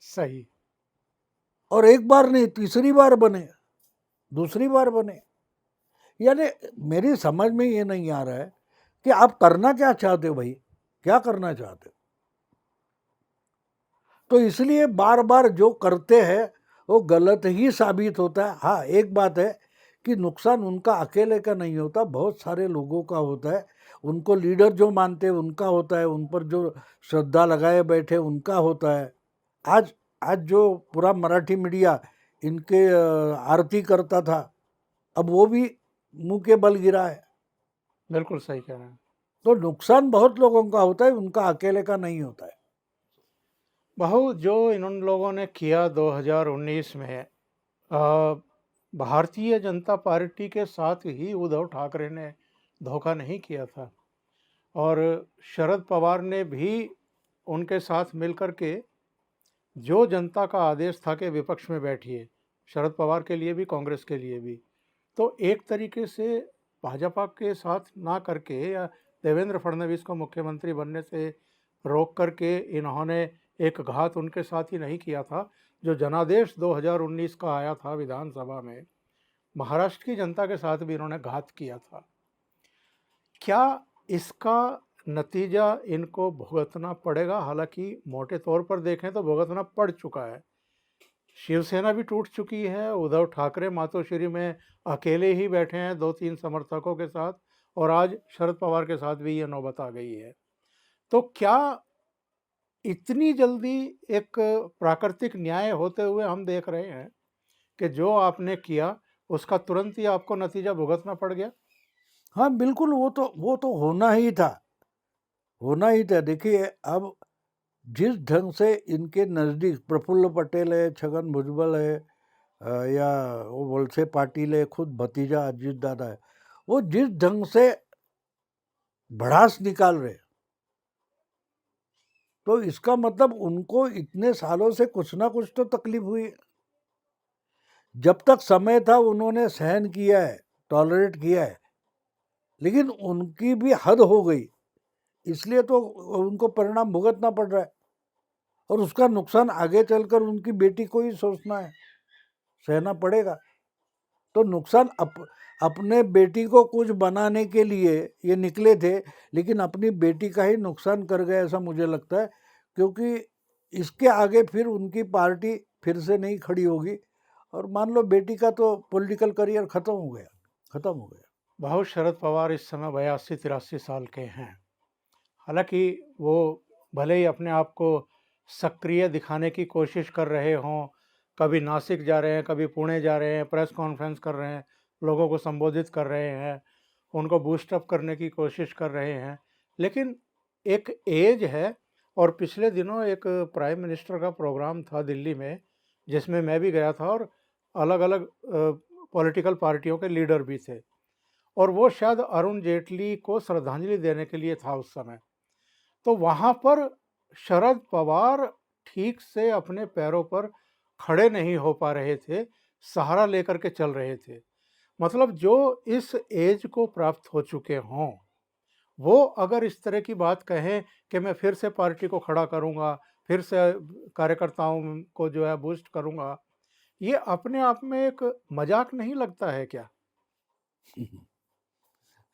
सही। और एक बार नहीं, तीसरी बार बने, दूसरी बार बने। यानी मेरी समझ में ये नहीं आ रहा है कि आप करना क्या चाहते हो भाई, क्या करना चाहते हो। तो इसलिए बार बार जो करते हैं वो गलत ही साबित होता है। हाँ, एक बात है कि नुकसान उनका अकेले का नहीं होता, बहुत सारे लोगों का होता है। उनको लीडर जो मानते हैं उनका होता है, उन पर जो श्रद्धा लगाए बैठे उनका होता है। आज आज जो पूरा मराठी मीडिया इनके आरती करता था, अब वो भी मुंह के बल गिरा है। बिल्कुल सही कह रहे हैं। तो नुकसान बहुत लोगों का होता है, उनका अकेले का नहीं होता है। बहु जो इन लोगों ने किया 2019 में, भारतीय जनता पार्टी के साथ ही उद्धव ठाकरे ने धोखा नहीं किया था, और शरद पवार ने भी उनके साथ मिलकर के जो जनता का आदेश था कि विपक्ष में बैठिए, शरद पवार के लिए भी कांग्रेस के लिए भी, तो एक तरीके से भाजपा के साथ ना करके या देवेंद्र फडणवीस को मुख्यमंत्री बनने से रोक करके इन्होंने एक घात उनके साथ ही नहीं किया था, जो जनादेश 2019 का आया था विधानसभा में, महाराष्ट्र की जनता के साथ भी इन्होंने घात किया था। क्या इसका नतीजा इनको भुगतना पड़ेगा? हालांकि मोटे तौर पर देखें तो भुगतना पड़ चुका है। शिवसेना भी टूट चुकी है, उद्धव ठाकरे मातोश्री में अकेले ही बैठे हैं 2-3 समर्थकों के साथ, और आज शरद पवार के साथ भी ये नौबत आ गई है। तो क्या इतनी जल्दी एक प्राकृतिक न्याय होते हुए हम देख रहे हैं कि जो आपने किया उसका तुरंत ही आपको नतीजा भुगतना पड़ गया? हाँ बिल्कुल, वो तो होना ही था, होना ही था। देखिए, अब जिस ढंग से इनके नज़दीक प्रफुल्ल पटेल है, छगन भुजबल है, या वो वलसे पाटिल है, खुद भतीजा अजीत दादा है, वो जिस ढंग से भड़ास निकाल रहे, तो इसका मतलब उनको इतने सालों से कुछ ना कुछ तो तकलीफ हुई है। जब तक समय था उन्होंने सहन किया है, टॉलरेट किया है, लेकिन उनकी भी हद हो गई, इसलिए तो उनको परिणाम भुगतना पड़ रहा है। और उसका नुकसान आगे चलकर उनकी बेटी को ही सोचना है, सहना पड़ेगा। तो नुकसान अपने बेटी को कुछ बनाने के लिए ये निकले थे, लेकिन अपनी बेटी का ही नुकसान कर गए, ऐसा मुझे लगता है। क्योंकि इसके आगे फिर उनकी पार्टी फिर से नहीं खड़ी होगी, और मान लो बेटी का तो पॉलिटिकल करियर खत्म हो गया। भाऊ शरद पवार इस समय 82-83 साल के हैं। हालांकि वो भले ही अपने आप को सक्रिय दिखाने की कोशिश कर रहे हों, कभी नासिक जा रहे हैं, कभी पुणे जा रहे हैं, प्रेस कॉन्फ्रेंस कर रहे हैं, लोगों को संबोधित कर रहे हैं, उनको बूस्टअप करने की कोशिश कर रहे हैं, लेकिन एक एज है। और पिछले दिनों एक प्राइम मिनिस्टर का प्रोग्राम था दिल्ली में, जिसमें मैं भी गया था, और अलग अलग पॉलिटिकल पार्टियों के लीडर भी थे, और वो शायद अरुण जेटली को श्रद्धांजलि देने के लिए था उस समय। तो वहाँ पर शरद पवार ठीक से अपने पैरों पर खड़े नहीं हो पा रहे थे, सहारा लेकर के चल रहे थे। मतलब जो इस एज को प्राप्त हो चुके हों, वो अगर इस तरह की बात कहें कि मैं फिर से पार्टी को खड़ा करूँगा, फिर से कार्यकर्ताओं को जो है बूस्ट करूँगा, ये अपने आप में एक मजाक नहीं लगता है क्या?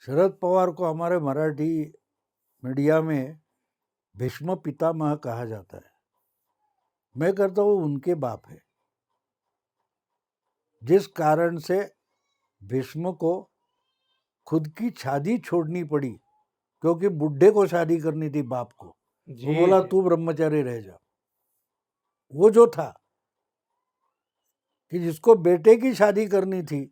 शरद पवार को हमारे मराठी मीडिया में भीष्म पितामह कहा जाता है। मैं कहता हूँ उनके बाप है। जिस कारण से भीष्म को खुद की शादी छोड़नी पड़ी, क्योंकि बुढ़े को शादी करनी थी बाप को, वो बोला तू ब्रह्मचारी रह जा। वो जो था कि जिसको बेटे की शादी करनी थी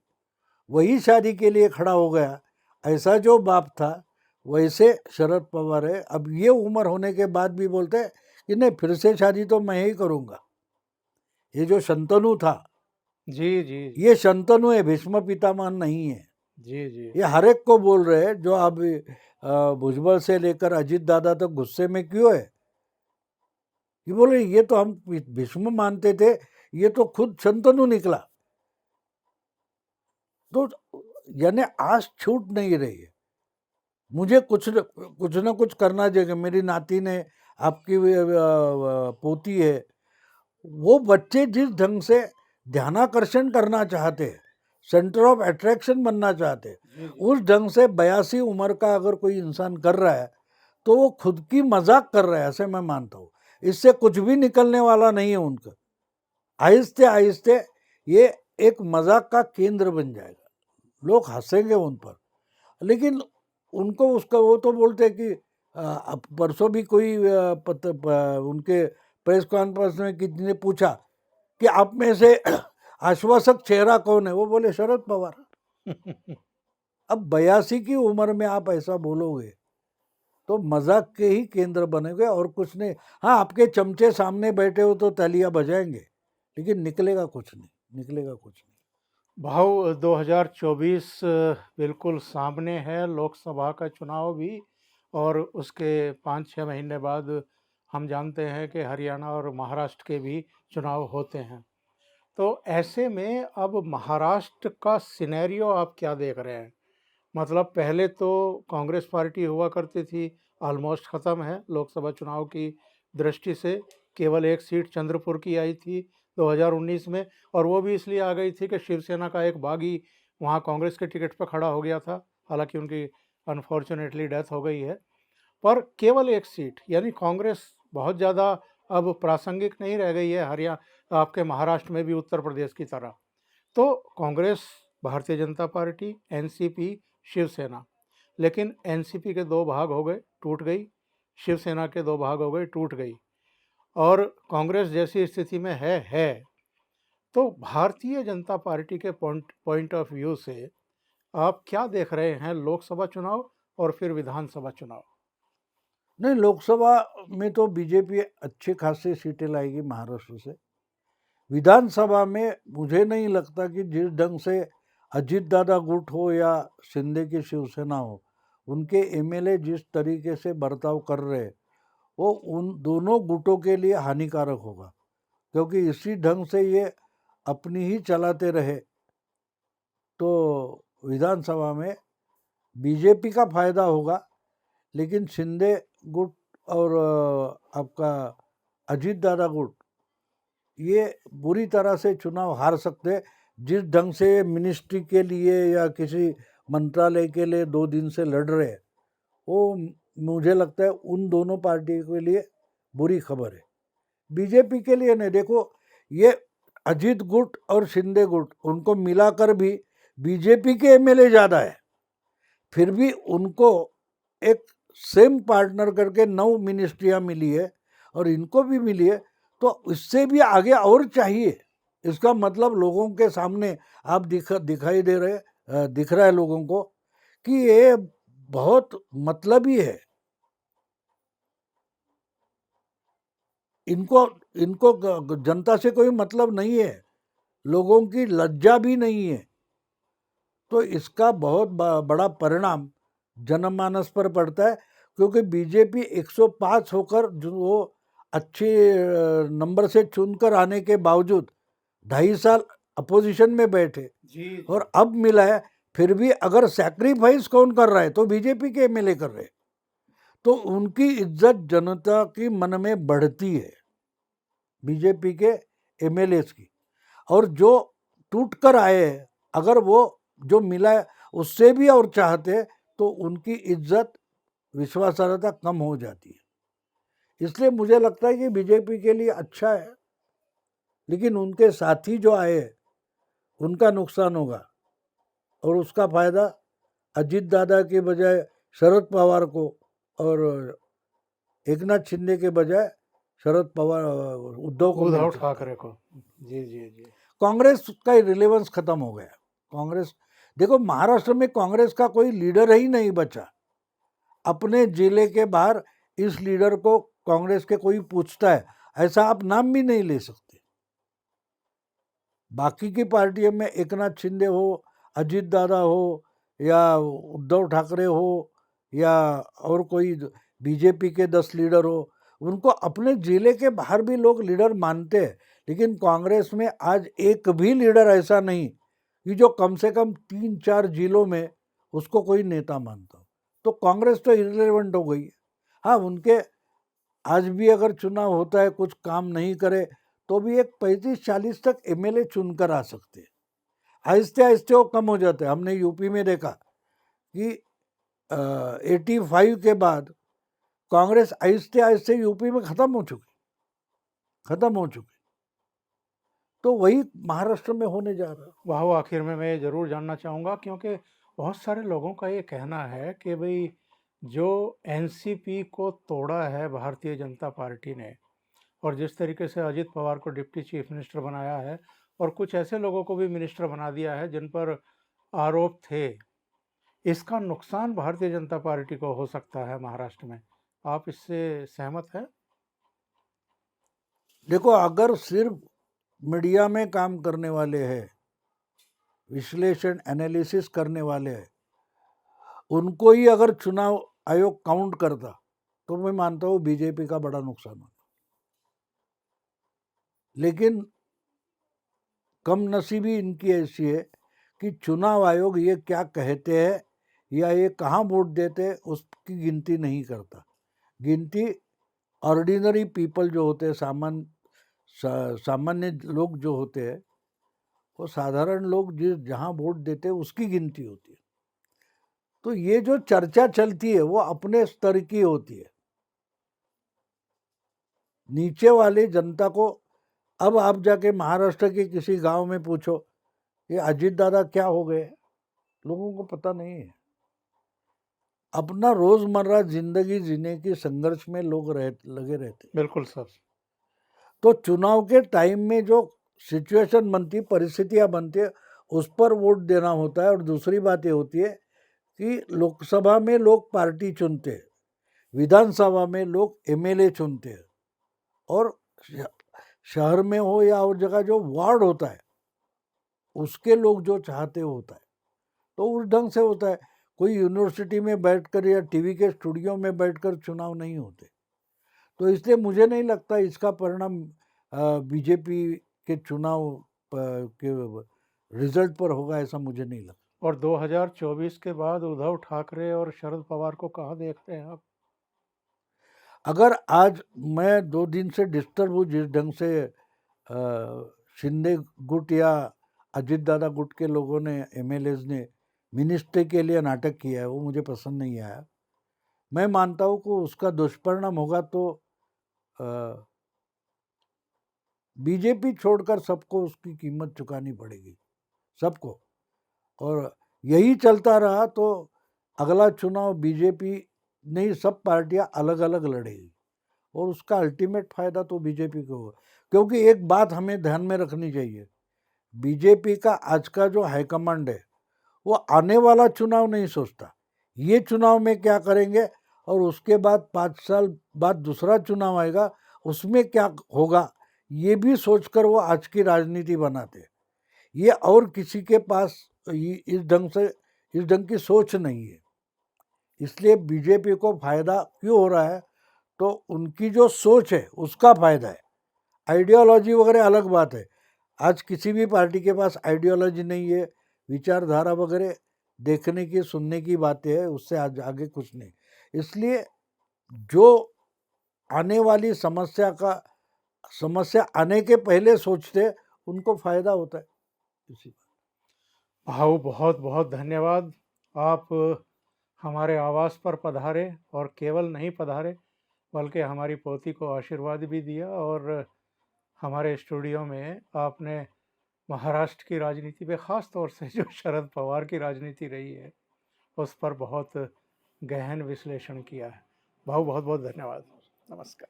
वही शादी के लिए खड़ा हो गया, ऐसा जो बाप था वैसे शरद पवार है। अब ये उम्र होने के बाद भी बोलते हैं कि नहीं, फिर से शादी तो मैं ही करूँगा। ये जो शंतनु था, जी जी ये शंतनु है, भीष्म पितामह नहीं है। जी जी ये हर एक को बोल रहे हैं। जो अब भुजबल से लेकर अजीत दादा तक गुस्से में क्यों है? ये बोले ये तो हम भीष्म मानते थे, ये तो खुद शंतनु निकला। तो यानी आज छूट नहीं रही है। मुझे कुछ न कुछ करना चाहिए। मेरी नाती ने, आपकी पोती है, वो बच्चे जिस ढंग से ध्यानाकर्षण करना चाहते हैं, सेंटर ऑफ अट्रैक्शन बनना चाहते हैं, उस ढंग से 82 उम्र का अगर कोई इंसान कर रहा है तो वो खुद की मजाक कर रहा है, ऐसे मैं मानता हूँ। इससे कुछ भी निकलने वाला नहीं है उनका। आहिस्ते आहिस्ते ये एक मजाक का केंद्र बन जाएगा, लोग हंसेंगे उन पर। लेकिन उनको उसका वो तो बोलते हैं कि अब परसों भी कोई उनके प्रेस कॉन्फ्रेंस में किसी ने पूछा कि आप में से आश्वासक चेहरा कौन है, वो बोले शरद पवार। अब 82 की उम्र में आप ऐसा बोलोगे तो मजाक के ही केंद्र बनेंगे और कुछ नहीं। हाँ, आपके चमचे सामने बैठे हो तो तालियां बजाएंगे, लेकिन निकलेगा कुछ नहीं। भाव 2024 बिल्कुल सामने है, लोकसभा का चुनाव भी, और उसके 5-6 महीने बाद हम जानते हैं कि हरियाणा और महाराष्ट्र के भी चुनाव होते हैं। तो ऐसे में अब महाराष्ट्र का सिनेरियो आप क्या देख रहे हैं? मतलब पहले तो कांग्रेस पार्टी हुआ करती थी, ऑलमोस्ट ख़त्म है लोकसभा चुनाव की दृष्टि से। केवल एक सीट चंद्रपुर की आई थी 2019 में, और वो भी इसलिए आ गई थी कि शिवसेना का एक बागी वहाँ कांग्रेस के टिकट पर खड़ा हो गया था, हालांकि उनकी अनफॉर्चुनेटली डेथ हो गई है। पर केवल एक सीट, यानी कांग्रेस बहुत ज़्यादा अब प्रासंगिक नहीं रह गई है हरियाणा, आपके महाराष्ट्र में भी उत्तर प्रदेश की तरह। तो कांग्रेस, भारतीय जनता पार्टी, एनसीपी, शिवसेना, लेकिन एनसीपी के दो भाग हो गए, टूट गई, शिवसेना के दो भाग हो गए, टूट गई, और कांग्रेस जैसी स्थिति में है। तो भारतीय जनता पार्टी के पॉइंट ऑफ व्यू से आप क्या देख रहे हैं लोकसभा चुनाव और फिर विधानसभा चुनाव? नहीं, लोकसभा में तो बीजेपी अच्छे खासे सीटें लाएगी महाराष्ट्र से। विधानसभा में मुझे नहीं लगता कि जिस ढंग से अजीत दादा गुट हो या शिंदे की शिवसेना हो, उनके एमएलए जिस तरीके से बर्ताव कर रहे हैं, वो उन दोनों गुटों के लिए हानिकारक होगा, क्योंकि इसी ढंग से ये अपनी ही चलाते रहे तो विधानसभा में बीजेपी का फायदा होगा, लेकिन शिंदे गुट और आपका अजीत दादा गुट ये बुरी तरह से चुनाव हार सकते। जिस ढंग से मिनिस्ट्री के लिए या किसी मंत्रालय के लिए 2 दिन से लड़ रहे हैं, वो मुझे लगता है उन दोनों पार्टियों के लिए बुरी खबर है। बीजेपी के लिए नहीं। देखो, ये अजीत गुट और शिंदे गुट, उनको मिलाकर भी बीजेपी के एमएलए ज़्यादा है, फिर भी उनको एक सेम पार्टनर करके 9 मिनिस्ट्रियाँ मिली है और इनको भी मिली है, तो इससे भी आगे और चाहिए। इसका मतलब लोगों के सामने आप दिखाई दे रहे, दिख रहा है लोगों को कि ये बहुत मतलबी है। इनको जनता से कोई मतलब नहीं है, लोगों की लज्जा भी नहीं है। तो इसका बहुत बड़ा परिणाम जनमानस पर पड़ता है, क्योंकि बीजेपी 105 होकर जो वो अच्छे नंबर से चुनकर आने के बावजूद 2.5 साल अपोजिशन में बैठे जी। और अब मिला है, फिर भी अगर सैक्रिफाइस कौन कर रहा है तो बीजेपी के एमएलए कर रहे हैं, तो उनकी इज्जत जनता की मन में बढ़ती है, बीजेपी के एमएलए की। और जो टूट कर आए हैं, अगर वो जो मिला है उससे भी और चाहते तो उनकी इज्जत, विश्वासार्हता कम हो जाती है। इसलिए मुझे लगता है कि बीजेपी के लिए अच्छा है, लेकिन उनके साथी जो आए उनका नुकसान होगा, और उसका फायदा अजीत दादा के बजाय शरद पवार को और एकनाथ शिंदे के बजाय शरद पवार, उद्धव ठाकरे को। जी जी जी। कांग्रेस का रिलेवेंस खत्म हो गया। कांग्रेस, देखो महाराष्ट्र में कांग्रेस का कोई लीडर ही नहीं बचा। अपने जिले के बाहर इस लीडर को कांग्रेस के कोई पूछता है, ऐसा आप नाम भी नहीं ले सकते। बाकी की पार्टियों में एकनाथ शिंदे हो, अजीत दादा हो, या उद्धव ठाकरे हो, या और कोई बीजेपी के 10 लीडर हो, उनको अपने जिले के बाहर भी लोग लीडर मानते हैं। लेकिन कांग्रेस में आज एक भी लीडर ऐसा नहीं कि जो कम से कम 3-4 जिलों में उसको कोई नेता मानता हो। तो कांग्रेस तो इररिलेवेंट हो गई है। हाँ, उनके आज भी अगर चुनाव होता है, कुछ काम नहीं करे, तो भी एक 35-40 तक एमएलए चुनकर आ सकते हैं। आहिस्ते आहिस्ते वो कम हो जाते हैं। हमने यूपी में देखा कि 85 के बाद कांग्रेस आहिस्ते आहिस्ते यूपी में खत्म हो चुकी। तो वही महाराष्ट्र में होने जा रहा है। वाह, आखिर में मैं ज़रूर जानना चाहूँगा, क्योंकि बहुत सारे लोगों का ये कहना है कि भाई जो एनसीपी को तोड़ा है भारतीय जनता पार्टी ने, और जिस तरीके से अजित पवार को डिप्टी चीफ मिनिस्टर बनाया है और कुछ ऐसे लोगों को भी मिनिस्टर बना दिया है जिन पर आरोप थे, इसका नुकसान भारतीय जनता पार्टी को हो सकता है महाराष्ट्र में। आप इससे सहमत हैं? देखो, अगर सिर्फ मीडिया में काम करने वाले हैं, विश्लेषण एनालिसिस करने वाले हैं, उनको ही अगर चुनाव आयोग काउंट करता तो मैं मानता हूँ बीजेपी का बड़ा नुकसान होता। लेकिन कम नसीबी इनकी ऐसी है कि चुनाव आयोग ये क्या कहते हैं या ये कहाँ वोट देते हैं उसकी गिनती नहीं करता। गिनती ऑर्डिनरी पीपल जो होते हैं, सामान्य लोग जो होते हैं, वो साधारण लोग जहाँ वोट देते हैं उसकी गिनती होती है। तो ये जो चर्चा चलती है वो अपने स्तर की होती है। नीचे वाली जनता को, अब आप जाके महाराष्ट्र के किसी गांव में पूछो ये अजीत दादा क्या हो गए, लोगों को पता नहीं है। अपना रोजमर्रा जिंदगी जीने की संघर्ष में लोग लगे रहते। बिल्कुल सर। तो चुनाव के टाइम में जो सिचुएशन बनती, परिस्थितियां बनती है, उस पर वोट देना होता है। और दूसरी बात ये होती है कि लोकसभा में लोग पार्टी चुनते हैं, विधानसभा में लोग एमएलए चुनते हैं, और शहर में हो या और जगह जो वार्ड होता है उसके लोग जो चाहते होता है। तो उस ढंग से होता है। कोई यूनिवर्सिटी में बैठकर या टीवी के स्टूडियो में बैठकर चुनाव नहीं होते। तो इसलिए मुझे नहीं लगता इसका परिणाम बीजेपी के चुनाव के रिजल्ट पर होगा, ऐसा मुझे नहीं लगता। और 2024 के बाद उद्धव ठाकरे और शरद पवार को कहाँ देखते हैं आप? अगर आज मैं 2 दिन से डिस्टर्ब हूँ, जिस ढंग से शिंदे गुट या अजित दादा गुट के लोगों ने, एमएलएज ने मिनिस्ट्री के लिए नाटक किया है, वो मुझे पसंद नहीं आया। मैं मानता हूँ कि उसका दुष्परिणाम होगा तो बीजेपी छोड़कर सबको उसकी कीमत चुकानी पड़ेगी, सबको। और यही चलता रहा तो अगला चुनाव बीजेपी नहीं, सब पार्टियां अलग अलग लड़ेगी, और उसका अल्टीमेट फायदा तो बीजेपी को होगा। क्योंकि एक बात हमें ध्यान में रखनी चाहिए, बीजेपी का आज का जो हाईकमांड है वो आने वाला चुनाव नहीं सोचता, ये चुनाव में क्या करेंगे और उसके बाद 5 साल बाद दूसरा चुनाव आएगा उसमें क्या होगा, ये भी सोचकर वो आज की राजनीति बनाते। ये और किसी के पास इस ढंग की सोच नहीं है। इसलिए बीजेपी को फायदा क्यों हो रहा है, तो उनकी जो सोच है उसका फायदा है। आइडियोलॉजी वगैरह अलग बात है। आज किसी भी पार्टी के पास आइडियोलॉजी नहीं है, विचारधारा वगैरह देखने की, सुनने की बातें है, उससे आज आगे कुछ नहीं। इसलिए जो आने वाली समस्या आने के पहले सोचते, उनको फायदा होता है। इसी भाऊ बहुत बहुत धन्यवाद। आप हमारे आवास पर पधारे, और केवल नहीं पधारे बल्कि हमारी पोती को आशीर्वाद भी दिया, और हमारे स्टूडियो में आपने महाराष्ट्र की राजनीति पे, ख़ास तौर से जो शरद पवार की राजनीति रही है उस पर बहुत गहन विश्लेषण किया है। भाऊ बहुत बहुत धन्यवाद। नमस्कार।